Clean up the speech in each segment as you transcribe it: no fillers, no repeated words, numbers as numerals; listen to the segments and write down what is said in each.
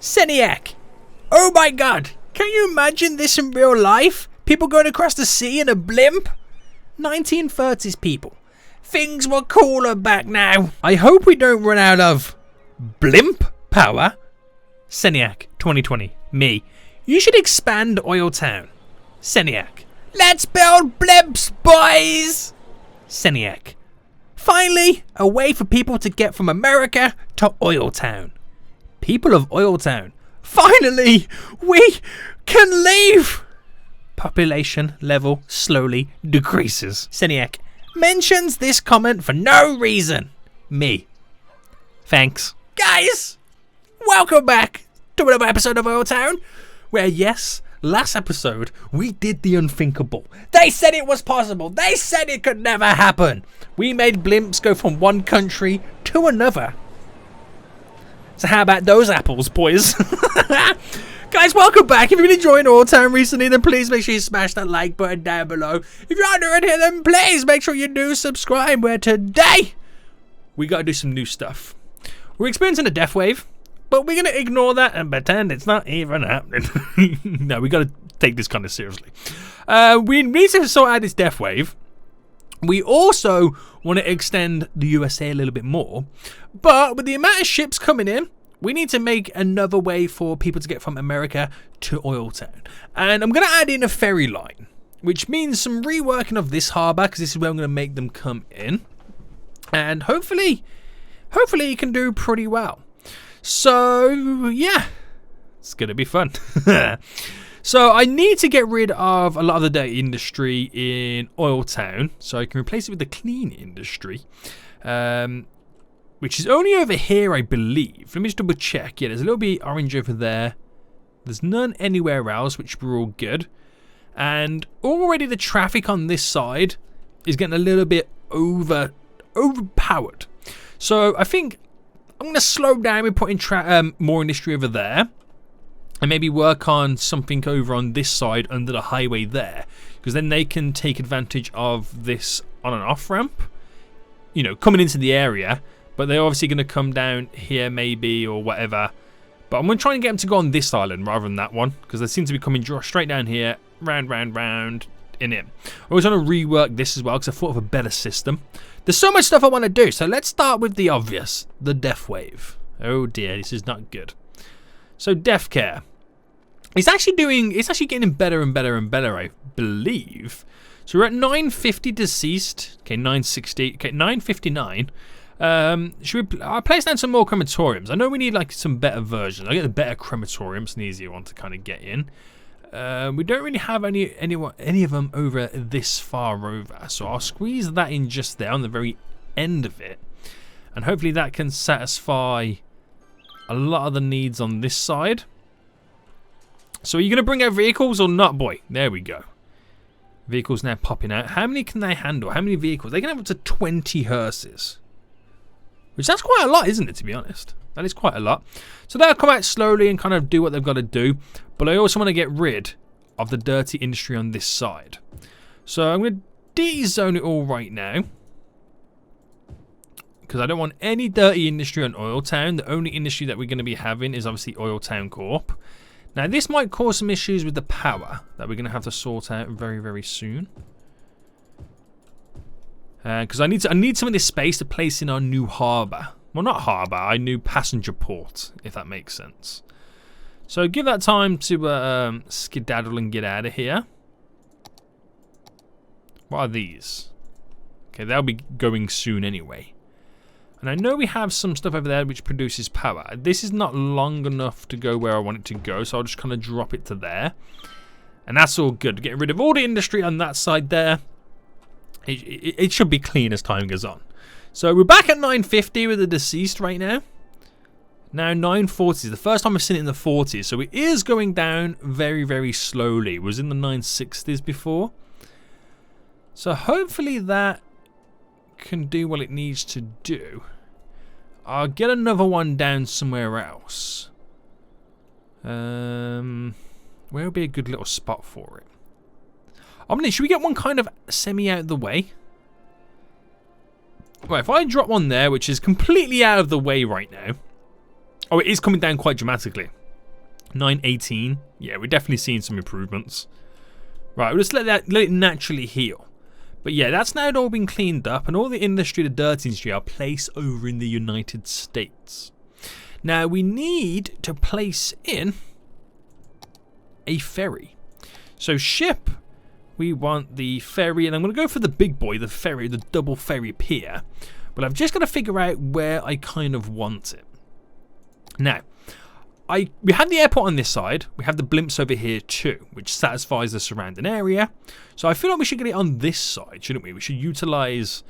Seniac. Oh my god. Can you imagine this in real life? People going across the sea in a blimp? 1930s people. Things were cooler back now. I hope we don't run out of blimp power. Seniac 2020. Me. You should expand OilTown. Seniac. Let's build blimps, boys! Seniac. Finally, a way for people to get from America to OilTown. People of OilTown. Finally, we can leave! Population level slowly decreases. Seniac mentions this comment for no reason. Me. Thanks. Guys, welcome back to another episode of OilTown, where yes, last episode we did the unthinkable. They said it was possible. They said it could never happen. We made blimps go from one country to another. So how about those apples, boys? Guys, welcome back. If you've been enjoying OilTown recently, then please make sure you smash that like button down below. If you're new in here, then please make sure you do subscribe, where today we got to do some new stuff. We're experiencing a death wave, but we're going to ignore that and pretend it's not even happening. No, we got to take this kind of seriously. We need to sort out this death wave. We also want to extend the USA a little bit more, but with the amount of ships coming in, we need to make another way for people to get from America to OilTown. And I'm going to add in a ferry line, which means some reworking of this harbour, because this is where I'm going to make them come in. And hopefully you can do pretty well. So, yeah, it's going to be fun. So I need to get rid of a lot of the dirty industry in OilTown, so I can replace it with the clean industry. Which is only over here, I believe. Let me just double check. Yeah, there's a little bit orange over there. There's none anywhere else, which we're all good. And already the traffic on this side is getting a little bit overpowered. So I think I'm going to slow down with putting more industry over there. And maybe work on something over on this side under the highway there. Because then they can take advantage of this on and off ramp. You know, coming into the area. But they're obviously going to come down here maybe or whatever. But I'm going to try and get them to go on this island rather than that one. Because they seem to be coming straight down here. Round, in it. I always want to rework this as well because I thought of a better system. There's so much stuff I want to do. So let's start with the obvious. The death wave. Oh dear, this is not good. So death care. It's actually getting better and better, I believe. So we're at 950 deceased. Okay, 960. Okay, 959. I'll place down some more crematoriums. I know we need like some better versions. I get the better crematoriums, an easier one to kind of get in. We don't really have any of them over this far over, so I'll squeeze that in just there on the very end of it, and hopefully that can satisfy a lot of the needs on this side. So are you going to bring out vehicles or not, boy? There we go. Vehicles now popping out. How many can they handle? How many vehicles? They can have up to 20 hearses. Which that's quite a lot, isn't it, to be honest? That is quite a lot. So they'll come out slowly and kind of do what they've got to do. But I also want to get rid of the dirty industry on this side. So I'm going to de-zone it all right now. Because I don't want any dirty industry on OilTown. The only industry that we're going to be having is obviously OilTown Corp. Now this might cause some issues with the power that we're going to have to sort out very, very soon. Because I need some of this space to place in our new harbour. Well, not harbour, our new passenger port, if that makes sense. So give that time to skedaddle and get out of here. What are these? Okay, they'll be going soon anyway. And I know we have some stuff over there which produces power. This is not long enough to go where I want it to go, so I'll just kind of drop it to there. And that's all good. Getting rid of all the industry on that side there. It should be clean as time goes on. So we're back at 950 with the deceased right now. Now 940s. The first time I've seen it in the 40s. So it is going down very, very slowly. It was in the 960s before. So hopefully that can do what it needs to do. I'll get another one down somewhere else. Where would be a good little spot for it? Should we get one kind of semi out of the way? Right, if I drop one there, which is completely out of the way right now. Oh, it is coming down quite dramatically. 918. Yeah, we're definitely seeing some improvements. Right, we'll just let it naturally heal. But yeah, that's now all been cleaned up, and all the industry, the dirt industry, are placed over in the United States. Now we need to place in a ferry. So ship, we want the ferry, and I'm going to go for the big boy, the ferry, the double ferry pier. But I've just got to figure out where I kind of want it. Now, we have the airport on this side. We have the blimps over here too, which satisfies the surrounding area. So I feel like we should get it on this side, shouldn't we? We should utilize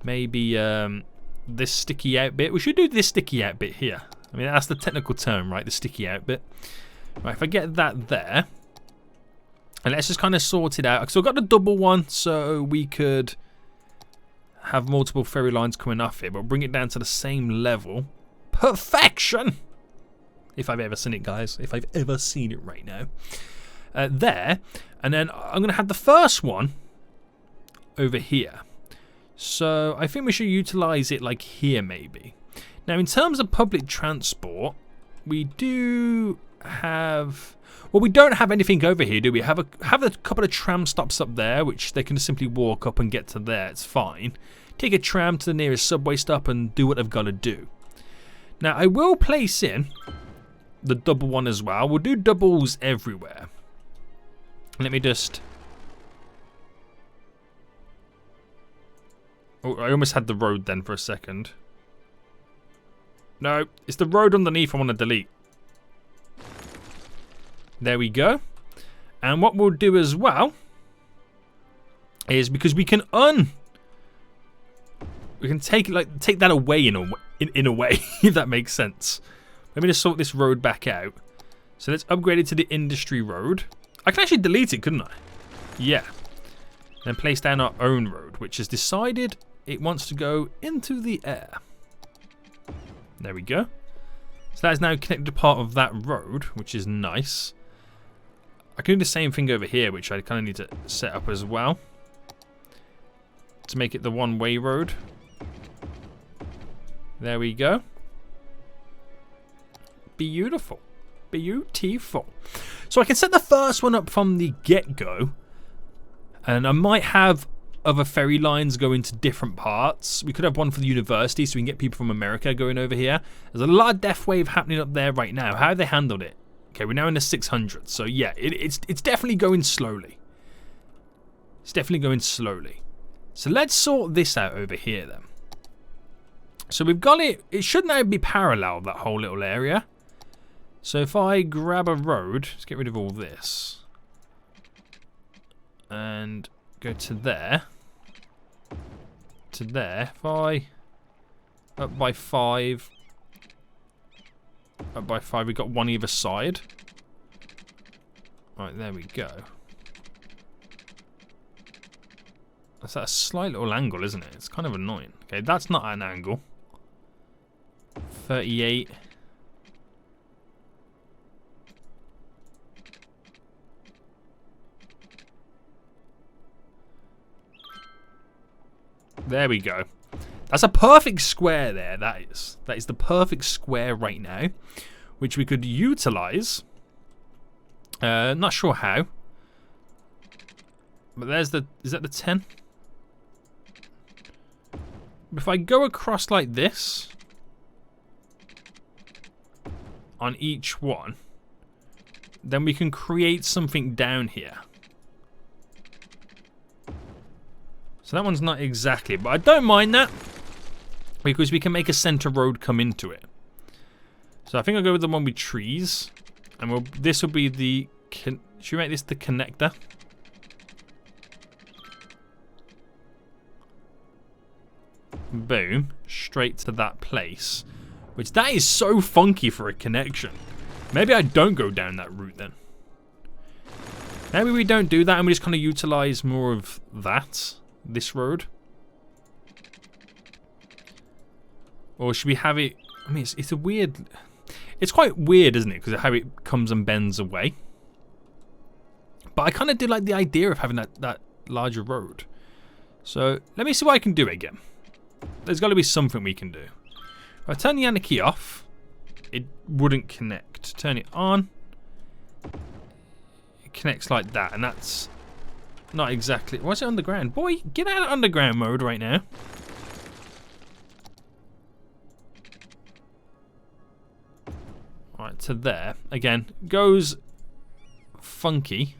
maybe this sticky out bit. We should do this sticky out bit here. I mean, that's the technical term, right? The sticky out bit. Right, if I get that there, and let's just kind of sort it out. So I've got the double one, so we could have multiple ferry lines coming off here, but bring it down to the same level. Perfection! If I've ever seen it, guys. If I've ever seen it right now. There. And then I'm going to have the first one over here. So I think we should utilize it like here maybe. Now in terms of public transport, we do have... Well, we don't have anything over here, do we? Have a couple of tram stops up there, which they can simply walk up and get to there. It's fine. Take a tram to the nearest subway stop and do what they've got to do. Now I will place in the double one as well. We'll do doubles everywhere. Let me just... Oh, I almost had the road then for a second. No, it's the road underneath I want to delete. There we go. And what we'll do as well is, because we can take that away in a way, if that makes sense. Let me just sort this road back out. So let's upgrade it to the industry road. I can actually delete it, couldn't I? Yeah. Then place down our own road, which has decided it wants to go into the air. There we go. So that is now connected to part of that road, which is nice. I can do the same thing over here, which I kind of need to set up as well, to make it the one-way road. There we go. Beautiful. Beautiful. So I can set the first one up from the get-go, and I might have other ferry lines go into different parts. We could have one for the university so we can get people from America going over here. There's a lot of death wave happening up there right now. How have they handled it? Okay, we're now in the 600s. So yeah, it's definitely going slowly. It's definitely going slowly. So let's sort this out over here then. So we've got it. It should now be parallel, that whole little area. So if I grab a road, let's get rid of all this. And go to there. To there. If I... Up by 5. Up by 5. We've got one either side. Right, there we go. That's a slight little angle, isn't it? It's kind of annoying. Okay, that's not an angle. 38. There we go. That's a perfect square there. That is the perfect square right now, which we could utilize. Not sure how. But there's the... Is that the 10? If I go across like this on each one, then we can create something down here. So that one's not exactly, but I don't mind that, because we can make a center road come into it. So I think I'll go with the one with trees, and this will be the... Should we make this the connector? Boom, straight to that place. Which, that is so funky for a connection. Maybe I don't go down that route then. Maybe we don't do that and we just kind of utilize more of that. This road. Or should we have it... I mean, it's a weird... It's quite weird, isn't it? Because of how it comes and bends away. But I kind of do like the idea of having that larger road. So, let me see what I can do again. There's got to be something we can do. If I turn the anarchy off, it wouldn't connect. Turn it on. connects like that, and that's not exactly... What's it underground? Boy, get out of underground mode right now. Right, to there. Again, goes funky.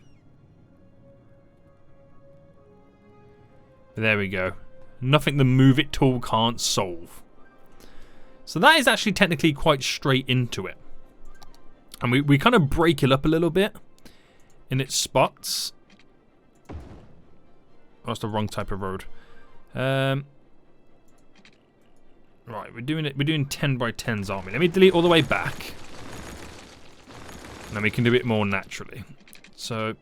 There we go. Nothing the move it tool can't solve. So that is actually technically quite straight into it. And we kind of break it up a little bit in its spots. Oh, that's the wrong type of road. Right, we're doing 10 by 10s, aren't we? Let me delete all the way back. And then we can do it more naturally. So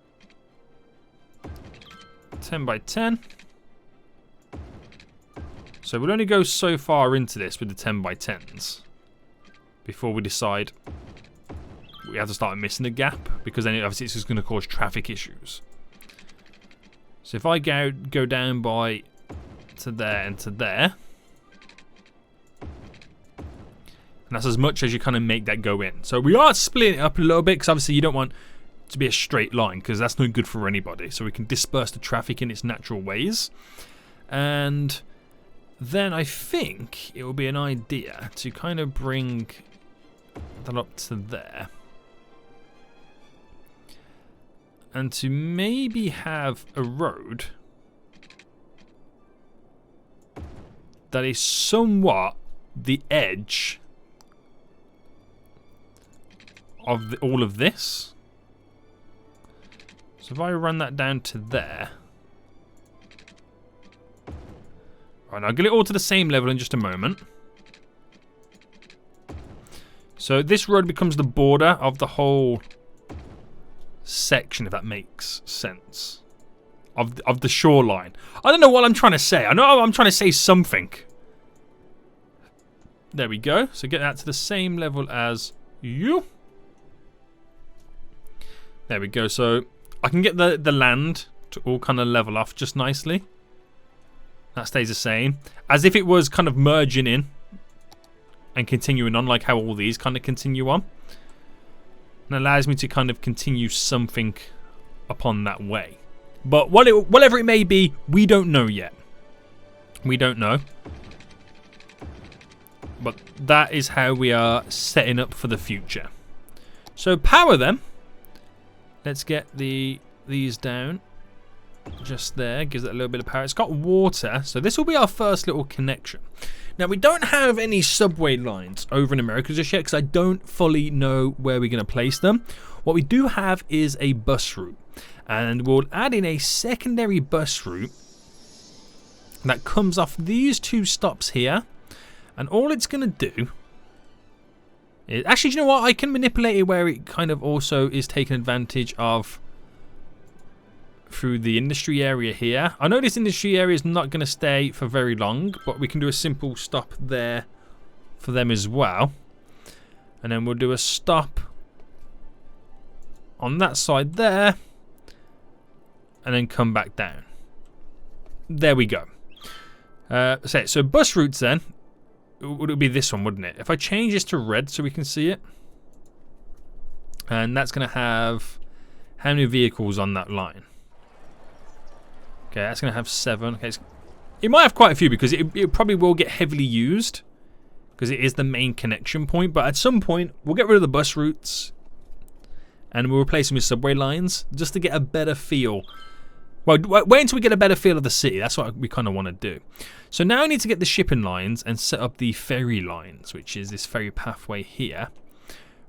10 by 10. So we'll only go so far into this with the 10 by 10s before we decide we have to start missing a gap, because then obviously it's just going to cause traffic issues. So if I go down by to there and to there, and that's as much as you kind of make that go in. So we are splitting it up a little bit, because obviously you don't want to be a straight line, because that's no good for anybody. So we can disperse the traffic in its natural ways. And then I think it will be an idea to kind of bring that up to there. And to maybe have a road that is somewhat the edge of all of this. So if I run that down to there. Right, I'll get it all to the same level in just a moment. So this road becomes the border of the whole section, if that makes sense, of the shoreline. I don't know what I'm trying to say. I know I'm trying to say something. There we go. So get that to the same level as you. There we go. So I can get the land to all kind of level off just nicely. That stays the same, as if it was kind of merging in and continuing on, like how all these kind of continue on. And allows me to kind of continue something upon that way. But whatever it may be, we don't know yet. We don't know. But that is how we are setting up for the future. So power them. Let's get these down. Just there. Gives it a little bit of power. It's got water. So this will be our first little connection. Now, we don't have any subway lines over in America just yet, because I don't fully know where we're going to place them. What we do have is a bus route. And we'll add in a secondary bus route that comes off these two stops here. And all it's going to do is... Actually, do you know what? I can manipulate it where it kind of also is taking advantage of through the industry area here. I know this industry area is not going to stay for very long, but we can do a simple stop there for them as well. And then we'll do a stop on that side there, and then come back down. There we go. So bus routes then, would it be this one, wouldn't it? If I change this to red so we can see it, and that's going to have how many vehicles on that line? Okay, that's going to have 7. Okay, it might have quite a few, because it probably will get heavily used, because it is the main connection point. But at some point, we'll get rid of the bus routes, and we'll replace them with subway lines, just to get a better feel. Well, wait until we get a better feel of the city. That's what we kind of want to do. So now I need to get the shipping lines and set up the ferry lines, which is this ferry pathway here,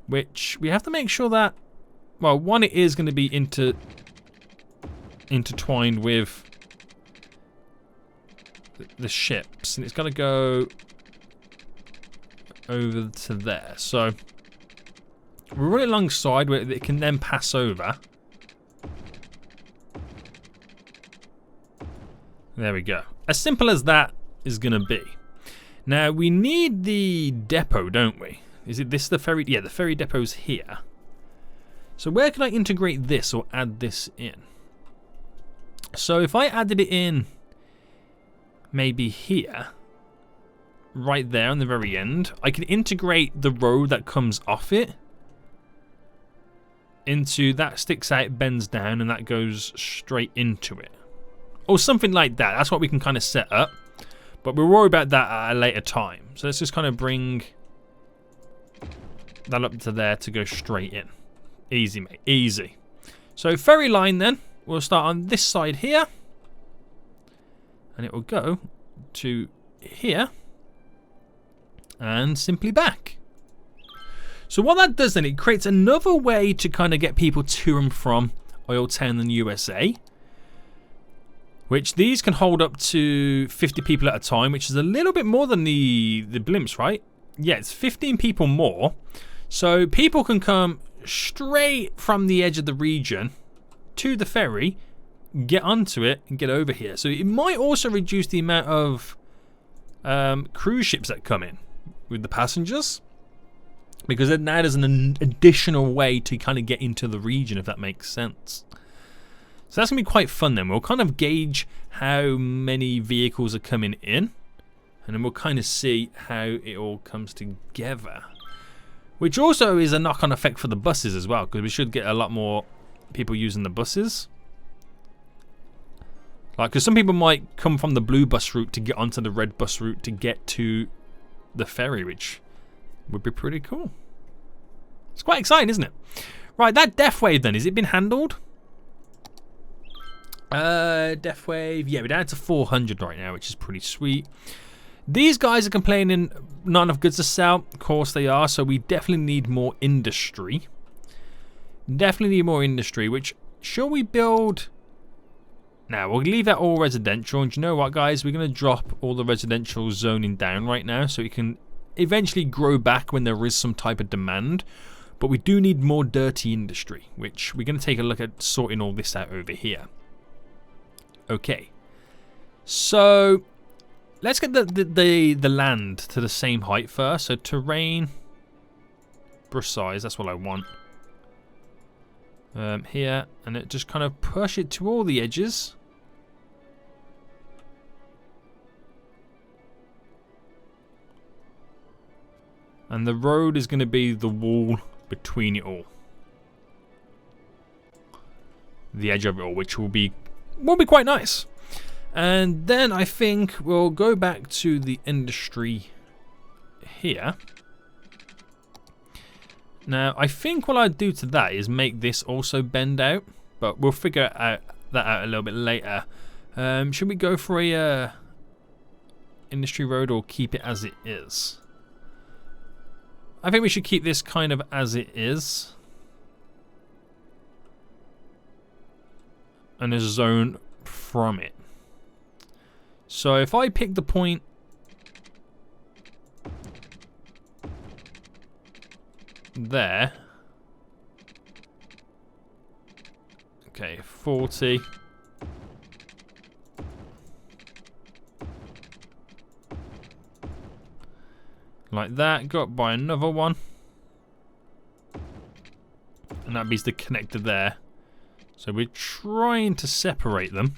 which we have to make sure that, well, one, it is going to be intertwined with the ships, and it's got to go over to there. So we'll run it alongside where it can then pass over. There we go. As simple as that is going to be. Now we need the depot, don't we? Is it this the ferry? Yeah, the ferry depot's here. So where can I integrate this or add this in? So if I added it in maybe here, right there on the very end, I can integrate the road that comes off it into that sticks out, bends down, and that goes straight into it. Or something like that. That's what we can kind of set up. But we'll worry about that at a later time. So let's just kind of bring that up to there to go straight in. Easy, mate. Easy. So ferry line then. We'll start on this side here. And it will go to here. And simply back. So what that does then, it creates another way to kind of get people to and from OilTown in the USA. Which these can hold up to 50 people at a time, which is a little bit more than the blimps, right? Yeah, it's 15 people more. So people can come straight from the edge of the region to the ferry, get onto it, and get over here. So it might also reduce the amount of cruise ships that come in with the passengers. Because now there's an additional way to kind of get into the region, if that makes sense. So that's going to be quite fun then. We'll kind of gauge how many vehicles are coming in. And then we'll kind of see how it all comes together. Which also is a knock-on effect for the buses as well. Because we should get a lot more people using the buses. Like, because some people might come from the blue bus route to get onto the red bus route to get to the ferry. Which would be pretty cool. It's quite exciting, isn't it? Right, that death wave then, has it been handled? Death wave, yeah, we're down to 400 right now, which is pretty sweet. These guys are complaining not enough goods to sell. Of course they are, so we definitely need more industry. Definitely need more industry, which, shall we build? Now, we'll leave that all residential, and you know what, guys? We're going to drop all the residential zoning down right now, so we can eventually grow back when there is some type of demand. But we do need more dirty industry, which we're going to take a look at sorting all this out over here. Okay, so let's get the land to the same height first. So terrain, brush size, that's what I want. Here, and it just kind of push it to all the edges. And the road is going to be the wall between it all. The edge of it all, which will be quite nice. And then I think we'll go back to the industry here. Now, I think what I'd do to that is make this also bend out, but we'll figure that out a little bit later. Should we go for a industry road or keep it as it is? I think we should keep this kind of as it is. And a zone from it. So if I pick the point there. Okay, 40. Like that, go up by another one. And that means the connector there. So we're trying to separate them.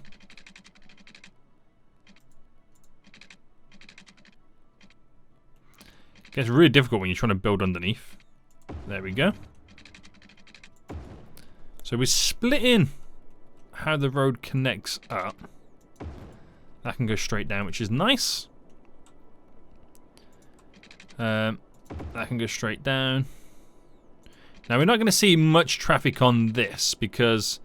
It gets really difficult when you're trying to build underneath. There we go. So we're splitting how the road connects up. That can go straight down, which is nice. That can go straight down. Now we're not going to see much traffic on this because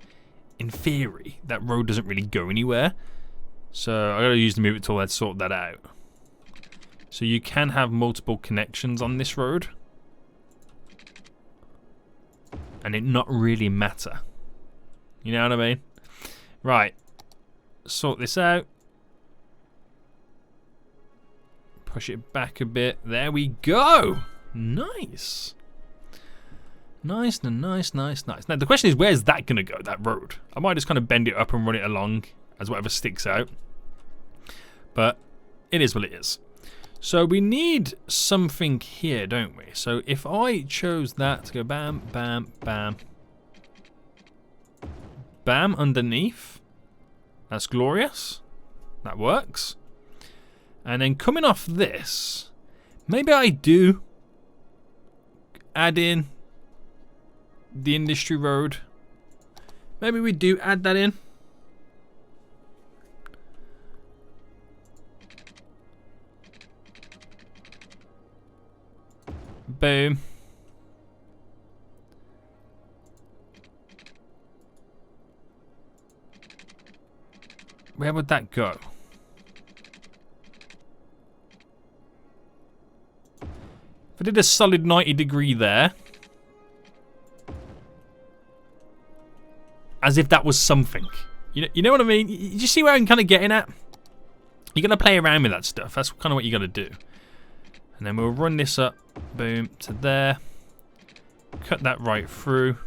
in theory that road doesn't really go anywhere. So I got to use the move it tool to sort that out. So you can have multiple connections on this road. And it not really matter. You know what I mean? Right. Sort this out. Push it back a bit. There we go. Nice. Nice, nice, nice, nice. Now the question is, where's that going to go, that road? I might just kind of bend it up and run it along as whatever sticks out. But it is what it is. So we need something here, don't we? So if I chose that to go bam, bam, bam, bam underneath, that's glorious. That works. And then coming off this, maybe I do add in the industry road. Maybe we do add that in. Boom. Where would that go? If I did a solid 90-degree there. As if that was something. You know what I mean? You see where I'm kind of getting at? You're going to play around with that stuff. That's kind of what you got to do. And then we'll run this up. Boom. To there. Cut that right through.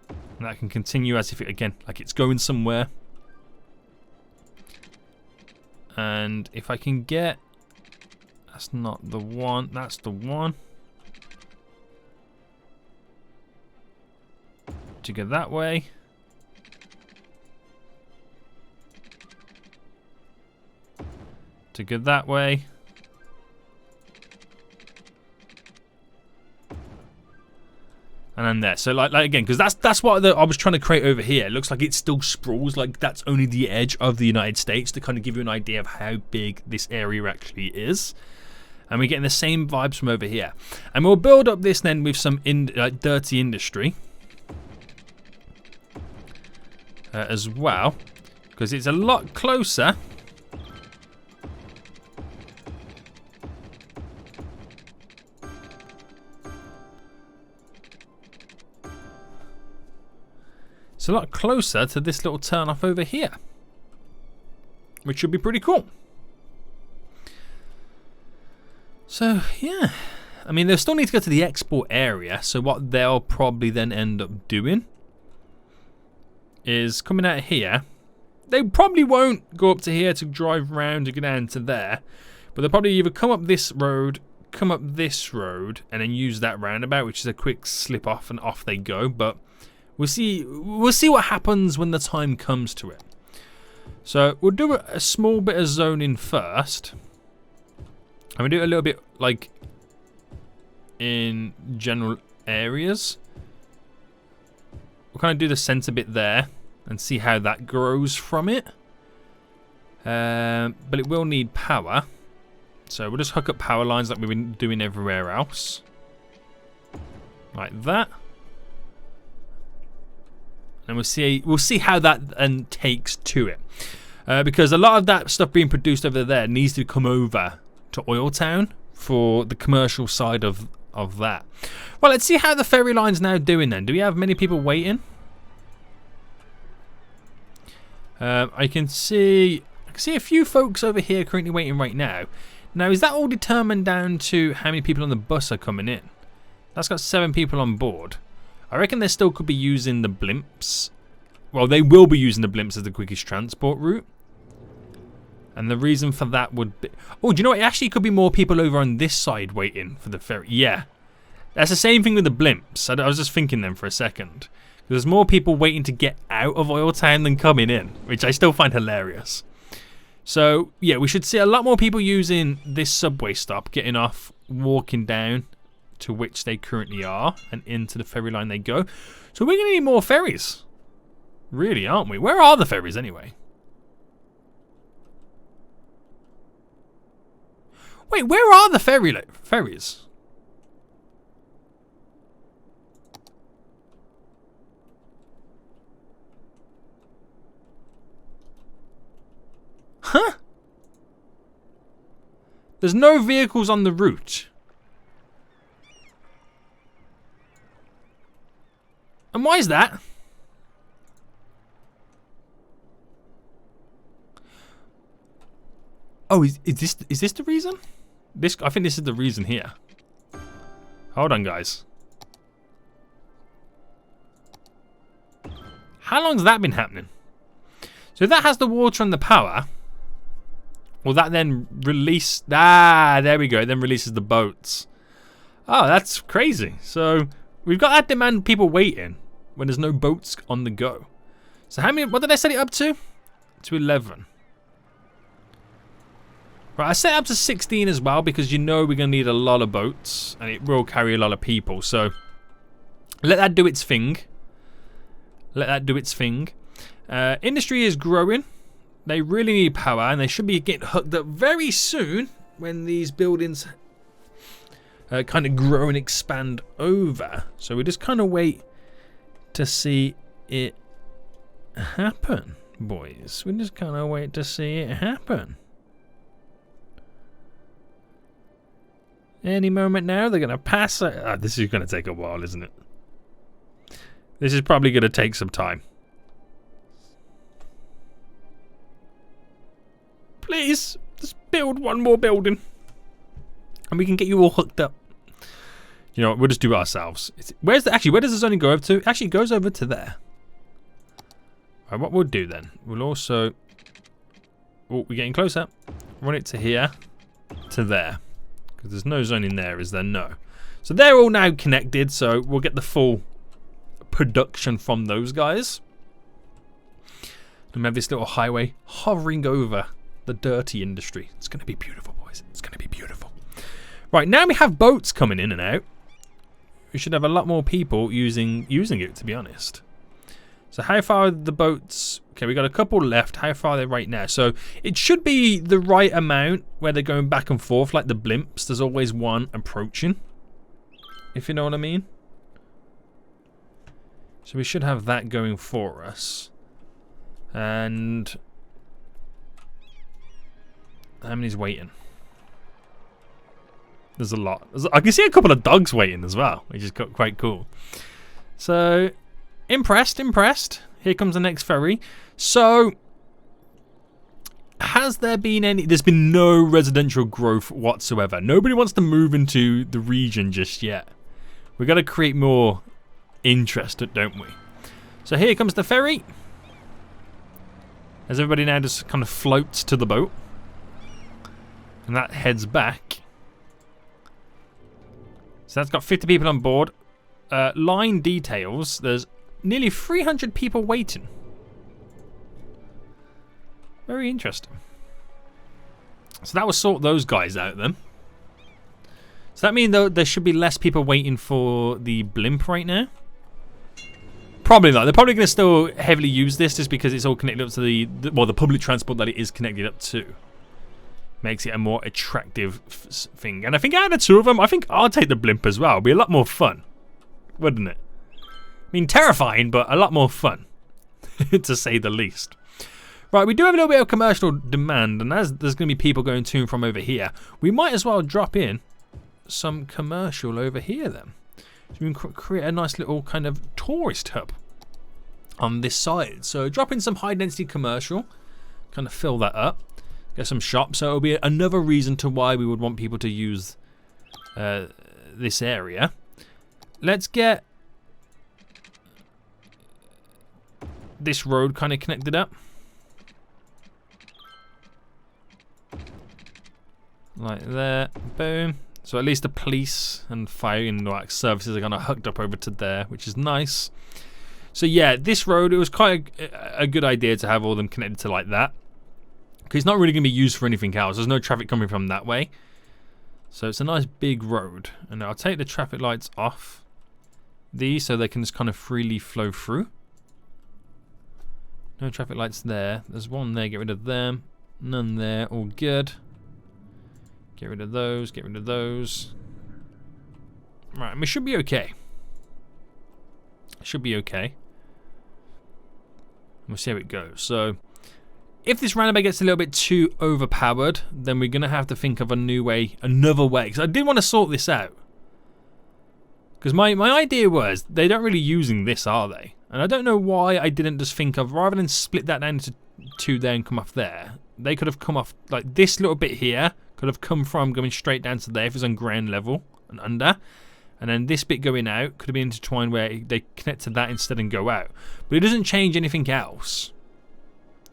And that can continue as if it, again, like it's going somewhere. And if I can get... That's not the one. That's the one. To go that way. To go that way. And then there. So like again, because that's what I was trying to create over here. It looks like it still sprawls, like that's only the edge of the United States, to kind of give you an idea of how big this area actually is. And we're getting the same vibes from over here. And we'll build up this then with some dirty industry as well, because it's a lot closer. It's a lot closer to this little turn off over here, which should be pretty cool. So yeah, I mean they'll still need to go to the export area, so what they'll probably then end up doing is coming out here. They probably won't go up to here to drive around to go down to there, but they'll probably either come up this road, come up this road, and then use that roundabout, which is a quick slip off, and off they go. But we'll see what happens when the time comes to it. So we'll do a small bit of zoning first. And we do it a little bit like in general areas. We'll kind of do the center bit there and see how that grows from it. But it will need power. So we'll just hook up power lines like we've been doing everywhere else. Like that. And we'll see how that takes to it. Because a lot of that stuff being produced over there needs to come over to OilTown for the commercial side of that. Well, let's see how the ferry line's now doing then. Do we have many people waiting? I can see a few folks over here currently waiting right now. Now, is that all determined down to how many people on the bus are coming in? That's got 7 people on board. I reckon they still could be using the blimps. Well, they will be using the blimps as the quickest transport route. And the reason for that would be... Oh, do you know what? It actually could be more people over on this side waiting for the ferry. Yeah. That's the same thing with the blimps. I was just thinking then for a second. There's more people waiting to get out of OilTown than coming in, which I still find hilarious. So, yeah, we should see a lot more people using this subway stop, getting off, walking down to which they currently are, and into the ferry line they go. So we're going to need more ferries. Really, aren't we? Where are the ferries anyway? Wait, where are the ferries? Huh? There's no vehicles on the route. And why is that? Oh, is this the reason? I think this is the reason here. Hold on, guys. How long's that been happening? So if that has the water and the power, will that then release... Ah, there we go. It then releases the boats. Oh, that's crazy. So we've got that demand people waiting when there's no boats on the go. So how many... What did I set it up to? To 11. Right, I set it up to 16 as well because you know we're going to need a lot of boats and it will carry a lot of people. So Let that do its thing. Let that do its thing. Industry is growing. They really need power, and they should be getting hooked up very soon when these buildings kind of grow and expand over. So we just kind of wait to see it happen, boys. We just kind of wait to see it happen. Any moment now, they're going to pass. This is going to take a while, isn't it? This is probably going to take some time. Please, just build one more building. And we can get you all hooked up. You know what, we'll just do it ourselves. Where does the zoning go over to? Actually, it goes over to there. Alright, what we'll do then, we'll also... Oh, we're getting closer. Run it to here, to there. Because there's no zoning there, is there? No. So they're all now connected, so we'll get the full production from those guys. And we have this little highway hovering over the dirty industry. It's going to be beautiful, boys. It's going to be beautiful. Right, now we have boats coming in and out. We should have a lot more people using it, to be honest. So how far are the boats? Okay, we got a couple left. How far are they right now? So it should be the right amount where they're going back and forth like the blimps. There's always one approaching, if you know what I mean. So we should have that going for us. And how many's waiting? There's a lot. I can see a couple of dogs waiting as well, which is quite cool. So, impressed. Here comes the next ferry. So, has there been any... There's been no residential growth whatsoever. Nobody wants to move into the region just yet. We've got to create more interest, don't we? So here comes the ferry. As everybody now just kind of floats to the boat. And that heads back. So that's got 50 people on board. Line details. There's nearly 300 people waiting. Very interesting. So that will sort those guys out then. Does that mean though there should be less people waiting for the blimp right now? Probably not. They're probably going to still heavily use this just because it's all connected up to the public transport that it is connected up to. Makes it a more attractive thing. And I think out of the two of them, I think I'll take the blimp as well. It'll be a lot more fun, wouldn't it? I mean, terrifying, but a lot more fun, to say the least. Right, we do have a little bit of commercial demand, and as there's going to be people going to and from over here, we might as well drop in some commercial over here then. So we can create a nice little kind of tourist hub on this side. So drop in some high density commercial, kind of fill that up. Get some shops, so it'll be another reason to why we would want people to use this area. Let's get this road kind of connected up. Like there, boom. So at least the police and fire and like services are kind of hooked up over to there, which is nice. So yeah, this road, it was quite a good idea to have all of them connected to like that. Because it's not really going to be used for anything else. There's no traffic coming from that way. So it's a nice big road. And I'll take the traffic lights off these so they can just kind of freely flow through. No traffic lights there. There's one there. Get rid of them. None there. All good. Get rid of those. Get rid of those. Right. And we should be okay. Should be okay. We'll see how it goes. So... if this roundabout gets a little bit too overpowered, then we're going to have to think of another way. Because I did want to sort this out. Because my idea was, they don't really using this, are they? And I don't know why I didn't just think of, rather than split that down into two there and come off there, they could have come off, like this little bit here, could have come from going straight down to there if it's on ground level and under. And then this bit going out could have been intertwined where they connect to that instead and go out. But it doesn't change anything else.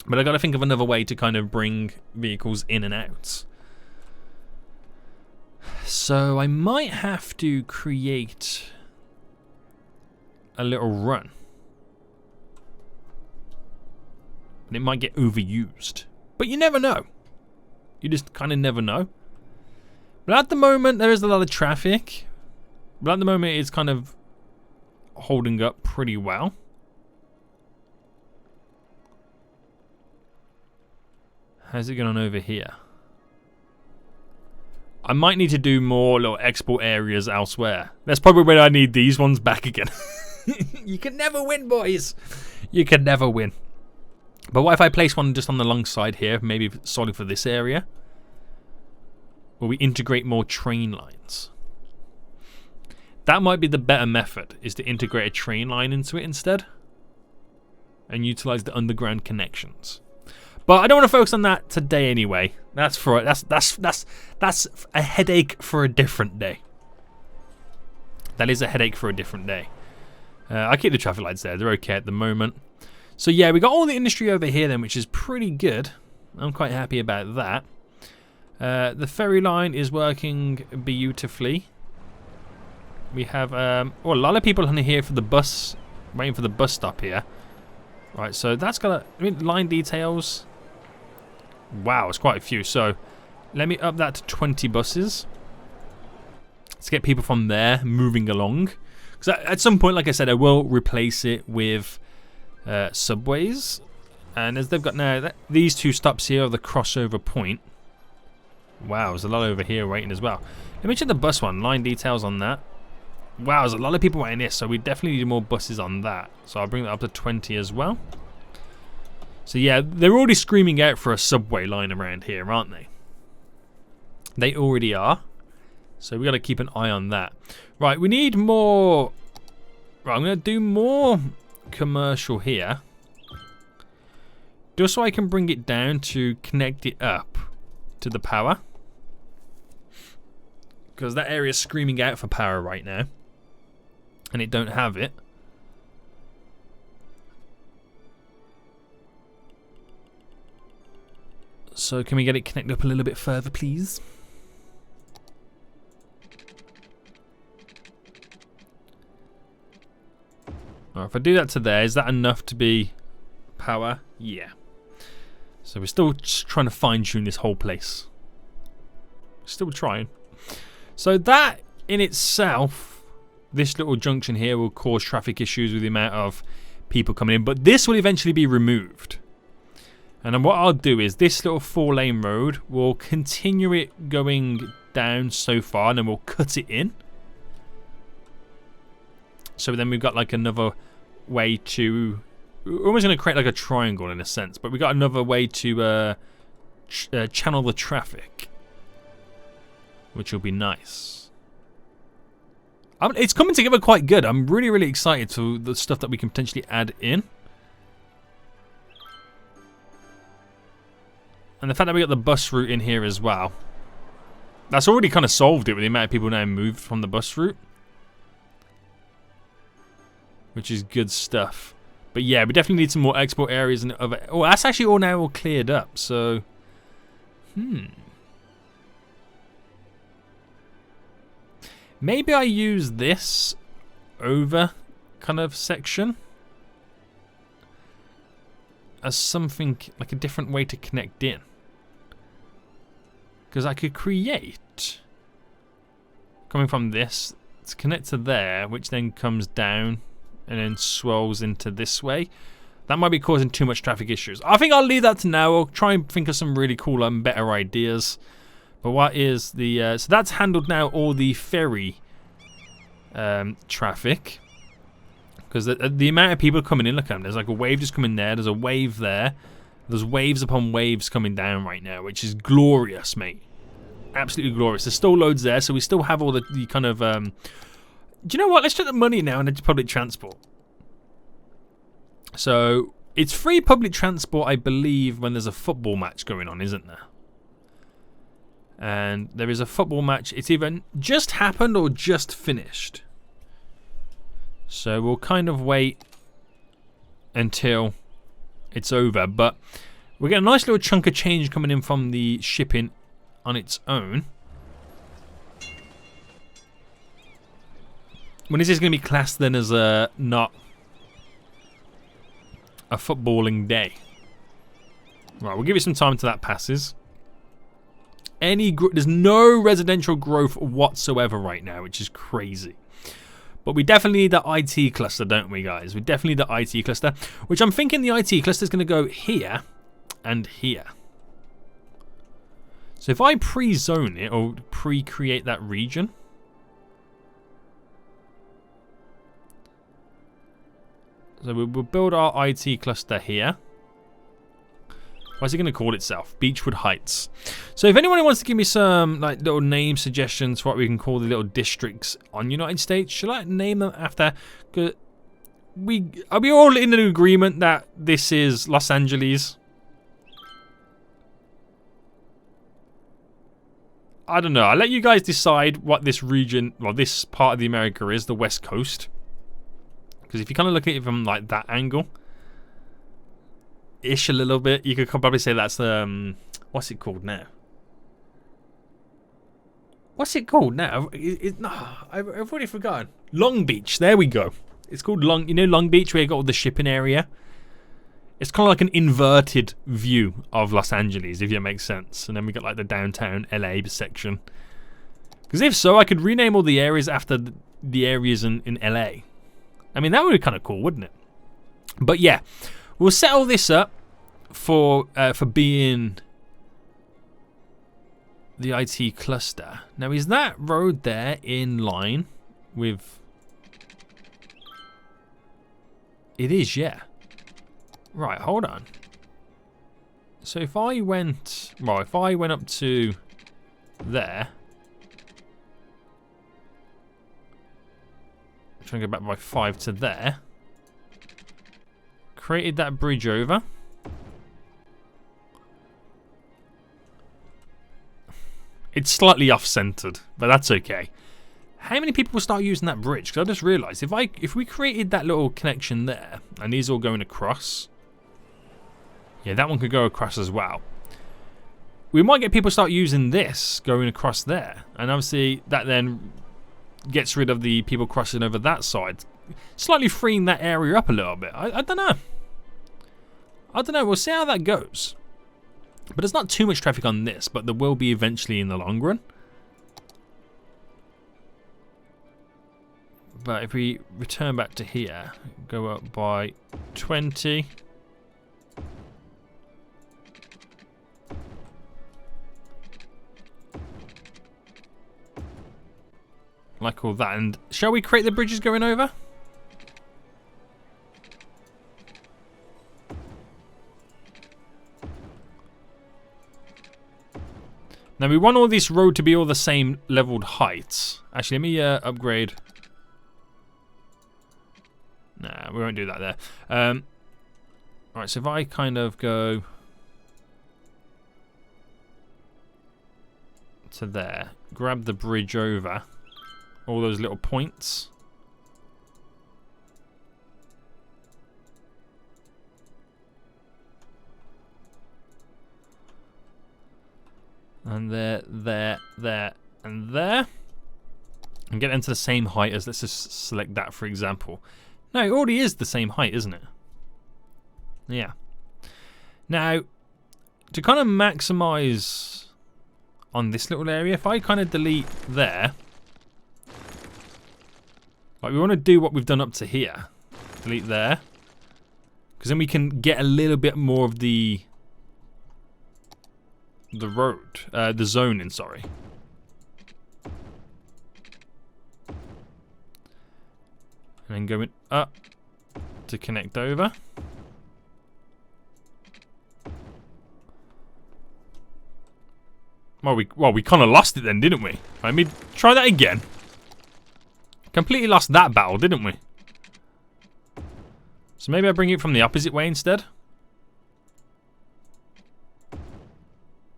But I got to think of another way to kind of bring vehicles in and out. So I might have to create a little run. And it might get overused. But you never know. You just kind of never know. But at the moment, there is a lot of traffic. But at the moment, it's kind of holding up pretty well. How's it going on over here? I might need to do more little export areas elsewhere. That's probably when I need these ones back again. You can never win, boys. You can never win. But what if I place one just on the long side here, maybe solely for this area? Where we integrate more train lines. That might be the better method, is to integrate a train line into it instead. And utilize the underground connections. But I don't want to focus on that today anyway. That's a headache for a different day. That is a headache for a different day. I keep the traffic lights there. They're okay at the moment. So yeah, we got all the industry over here then, which is pretty good. I'm quite happy about that. The ferry line is working beautifully. We have a lot of people in here for the bus, waiting for the bus stop here. Right, so that's got line details. Wow, it's quite a few. So let me up that to 20 buses. Let's get people from there moving along. Because at some point, like I said, I will replace it with subways. And as they've got now, these two stops here are the crossover point. Wow, there's a lot over here waiting as well. Let me check the bus one. Line details on that. Wow, there's a lot of people waiting this, so we definitely need more buses on that. So I'll bring that up to 20 as well. So yeah, they're already screaming out for a subway line around here, aren't they? They already are. So we got to keep an eye on that. Right, we need more. Right, I'm going to do more commercial here. Just so I can bring it down to connect it up to the power. Because that area is screaming out for power right now. And it don't have it. So can we get it connected up a little bit further, please? Right, if I do that to there, is that enough to be power? Yeah. So we're still just trying to fine-tune this whole place. Still trying. So that in itself, this little junction here will cause traffic issues with the amount of people coming in. But this will eventually be removed. And then what I'll do is this little 4-lane road, we'll continue it going down so far and then we'll cut it in. So then we've got like another way to... We're almost going to create like a triangle in a sense. But we've got another way to channel the traffic. Which will be nice. It's coming together quite good. I'm really, really excited for the stuff that we can potentially add in. And the fact that we got the bus route in here as well. That's already kind of solved it with the amount of people now moved from the bus route. Which is good stuff. But yeah, we definitely need some more export areas. And other. Oh, that's actually all now all cleared up. So, maybe I use this over kind of section as something like a different way to connect in. Because I could create, coming from this, to connect to there, which then comes down and then swells into this way. That might be causing too much traffic issues. I think I'll leave that to now. I'll try and think of some really cool and better ideas. But what is the... so that's handled now all the ferry traffic. Because the amount of people coming in, look at them. There's like a wave just coming there. There's a wave there. There's waves upon waves coming down right now, which is glorious, mate. Absolutely glorious. There's still loads there, so we still have all the kind of... do you know what? Let's check the money now and the public transport. So, it's free public transport, I believe, when there's a football match going on, isn't there? And there is a football match. It's either just happened or just finished. So, we'll kind of wait until it's over. But we get a nice little chunk of change coming in from the shipping on its own. When is this going to be classed then as not a footballing day? Right, we'll give it some time till that passes. There's no residential growth whatsoever right now, which is crazy. But we definitely need the IT cluster, don't we, guys? We definitely need the IT cluster, which I'm thinking the IT cluster is going to go here and here. So if I pre-zone it or pre-create that region, so we'll build our IT cluster here. What's it going to call itself? Beechwood Heights. So if anyone wants to give me some like little name suggestions for what we can call the little districts on United States, should I name them after? Are we all in an agreement that this is Los Angeles? I don't know. I'll let you guys decide what this region, well, this part of the America is, the West Coast. Because if you kind of look at it from like that angle, ish a little bit, you could probably say that's the what's it called now? What's it called now? I've already forgotten. Long Beach. There we go. It's called Long Beach, where you got all the shipping area. It's kind of like an inverted view of Los Angeles, if it makes sense. And then we got like the downtown LA section. Because if so, I could rename all the areas after the areas in LA. I mean, that would be kind of cool, wouldn't it? But yeah, we'll set all this up for being the IT cluster. Now, is that road there in line with... It is, yeah. Right, hold on. So if I went... Well, if I went up to there... I'm trying to go back by 5 to there. Created that bridge over. It's slightly off-centered, but that's okay. How many people will start using that bridge? Because I just realised if we created that little connection there, and these all going across, yeah, that one could go across as well. We might get people start using this going across there, and obviously that then gets rid of the people crossing over that side, slightly freeing that area up a little bit. I don't know. I don't know. We'll see how that goes. But there's not too much traffic on this, but there will be eventually in the long run. But if we return back to here, go up by 20. Like all that. And shall we create the bridges going over? Now we want all this road to be all the same leveled heights. Actually, let me upgrade. Nah, we won't do that there. Alright, so if I kind of go to there, grab the bridge over, all those little points. And there, and there. And get into the same height as, let's just select that for example. No, it already is the same height, isn't it? Yeah. Now, to kind of maximize on this little area, if I kind of delete there, like we want to do what we've done up to here. Delete there. Because then we can get a little bit more of the road, the zoning, sorry. And then going up to connect over. Well, we kind of lost it then, didn't we? Let me try that again. Completely lost that battle, didn't we? So maybe I bring it from the opposite way instead.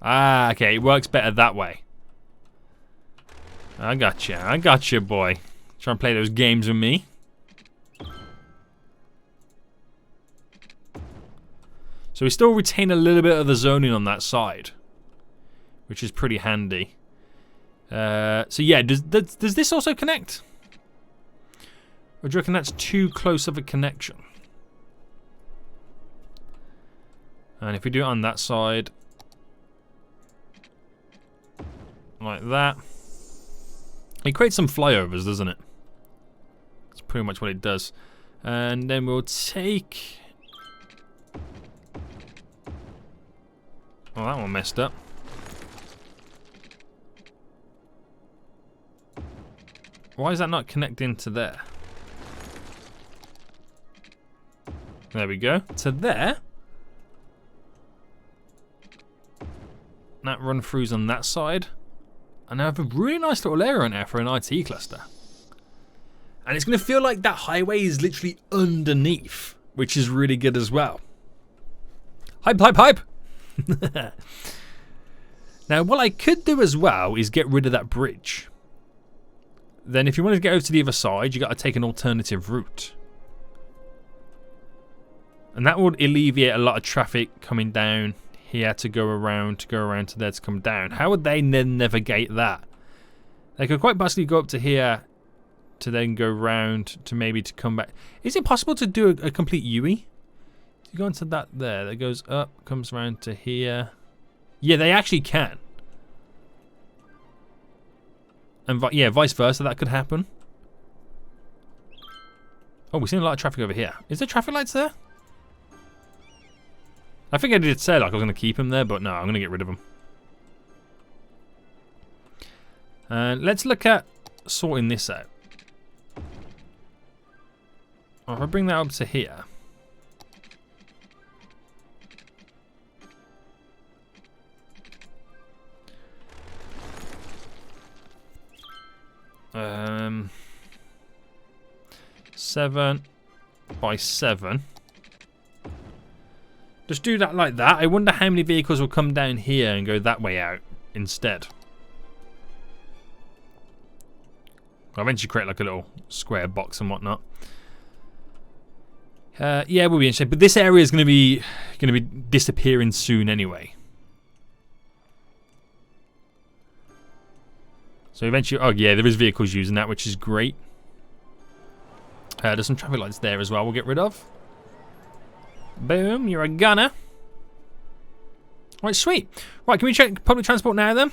Ah, okay, it works better that way. I gotcha, boy. Try and play those games with me. So we still retain a little bit of the zoning on that side, which is pretty handy. So yeah, does this also connect? Or do you reckon that's too close of a connection? And if we do it on that side, like that, it creates some flyovers, doesn't it? pretty much what it does. And then we'll take... Oh, that one messed up. Why is that not connecting to there? There we go. To there. That run throughs on that side. And I have a really nice little area on there for an IT cluster. And it's going to feel like that highway is literally underneath, which is really good as well. Hype, hype, hype! Now, what I could do as well is get rid of that bridge. Then if you wanted to get over to the other side, you got to take an alternative route. And that would alleviate a lot of traffic coming down here to go around to there to come down. How would they then navigate that? They could quite possibly go up to here to then go round to maybe to come back. Is it possible to do a complete U-E? You go into that there, that goes up, comes around to here. Yeah, they actually can. And yeah, vice versa, that could happen. Oh, we're seeing a lot of traffic over here. Is there traffic lights there? I think I did say like I was going to keep him there, but no, I'm going to get rid of him. And let's look at sorting this out. If I bring that up to here. Um, 7 by 7. Just do that like that. I wonder how many vehicles will come down here and go that way out instead. I'll eventually create like a little square box and whatnot. Yeah, we'll be interesting. But this area is going to be disappearing soon anyway. So eventually, oh yeah, there is vehicles using that, which is great. There's some traffic lights there as well. We'll get rid of. Boom, you're a gunner. Right, sweet. Right, can we check public transport now then?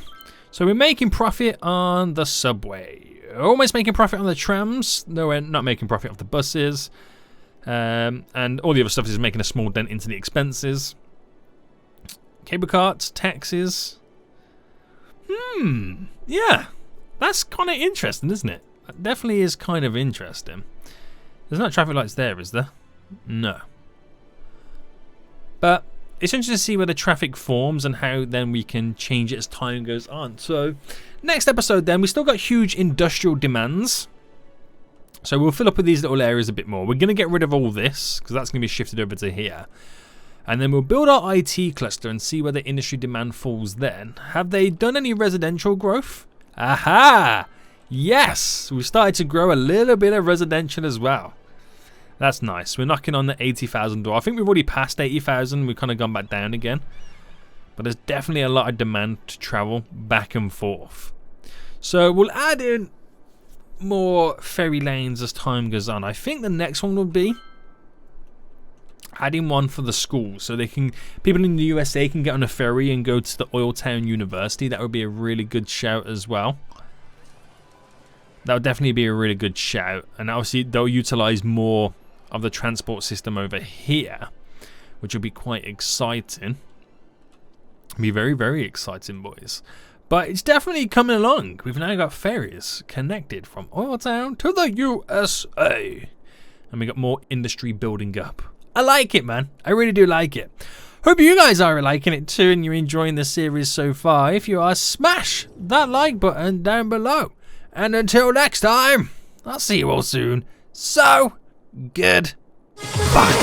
So we're making profit on the subway. Almost making profit on the trams. No, we're not making profit off the buses. And all the other stuff is making a small dent into the expenses. Cable carts, taxes. Yeah. That's kind of interesting, isn't it? That definitely is kind of interesting. There's not traffic lights there, is there? No. But it's interesting to see where the traffic forms and how then we can change it as time goes on. So next episode then, we still got huge industrial demands. So we'll fill up with these little areas a bit more. We're going to get rid of all this because that's going to be shifted over to here. And then we'll build our IT cluster and see where the industry demand falls then. Have they done any residential growth? Aha! Yes! We've started to grow a little bit of residential as well. That's nice. We're knocking on the 80,000 door. I think we've already passed 80,000. We've kind of gone back down again. But there's definitely a lot of demand to travel back and forth. So we'll add in more ferry lanes as time goes on. I think the next one will be adding one for the schools, so they can people in the USA can get on a ferry and go to the OilTown University. That would be a really good shout as well. That would definitely be a really good shout, and obviously they'll utilize more of the transport system over here, which will be quite exciting. It'll be very, very exciting, boys. But it's definitely coming along. We've now got ferries connected from OilTown to the USA. And we got more industry building up. I like it, man. I really do like it. Hope you guys are liking it too and you're enjoying the series so far. If you are, smash that like button down below. And until next time, I'll see you all soon. So, goodbye.